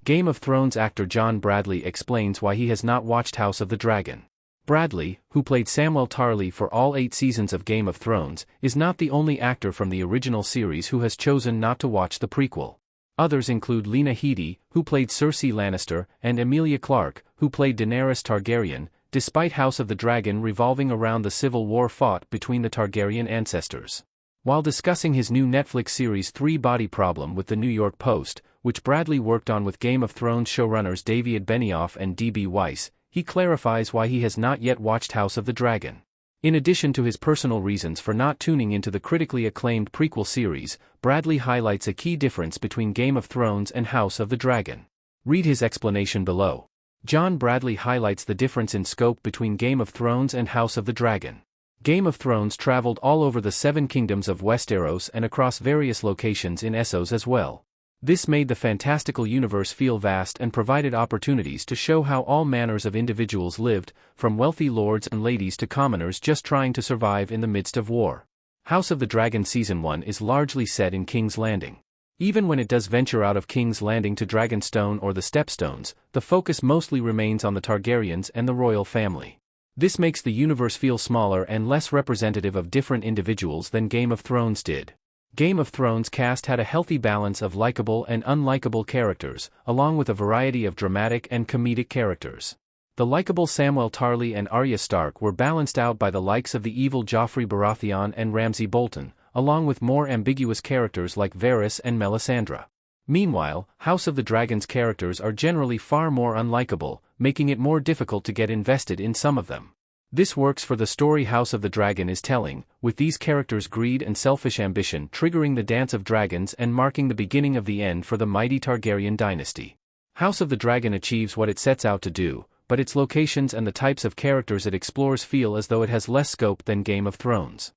Game of Thrones actor John Bradley explains why he has not watched House of the Dragon. Bradley, who played Samwell Tarly for all 8 seasons of Game of Thrones, is not the only actor from the original series who has chosen not to watch the prequel. Others include Lena Headey, who played Cersei Lannister, and Emilia Clarke, who played Daenerys Targaryen, despite House of the Dragon revolving around the civil war fought between the Targaryen ancestors. While discussing his new Netflix series Three Body Problem with the New York Post, which Bradley worked on with Game of Thrones showrunners David Benioff and D.B. Weiss, he clarifies why he has not yet watched House of the Dragon. In addition to his personal reasons for not tuning into the critically acclaimed prequel series, Bradley highlights a key difference between Game of Thrones and House of the Dragon. Read his explanation below. John Bradley highlights the difference in scope between Game of Thrones and House of the Dragon. Game of Thrones traveled all over the 7 kingdoms of Westeros and across various locations in Essos as well. This made the fantastical universe feel vast and provided opportunities to show how all manners of individuals lived, from wealthy lords and ladies to commoners just trying to survive in the midst of war. House of the Dragon Season 1 is largely set in King's Landing. Even when it does venture out of King's Landing to Dragonstone or the Stepstones, the focus mostly remains on the Targaryens and the royal family. This makes the universe feel smaller and less representative of different individuals than Game of Thrones did. Game of Thrones cast had a healthy balance of likable and unlikable characters, along with a variety of dramatic and comedic characters. The likable Samwell Tarly and Arya Stark were balanced out by the likes of the evil Joffrey Baratheon and Ramsay Bolton, along with more ambiguous characters like Varys and Melisandre. Meanwhile, House of the Dragon's characters are generally far more unlikable, making it more difficult to get invested in some of them. This works for the story House of the Dragon is telling, with these characters' greed and selfish ambition triggering the Dance of Dragons and marking the beginning of the end for the mighty Targaryen dynasty. House of the Dragon achieves what it sets out to do, but its locations and the types of characters it explores feel as though it has less scope than Game of Thrones.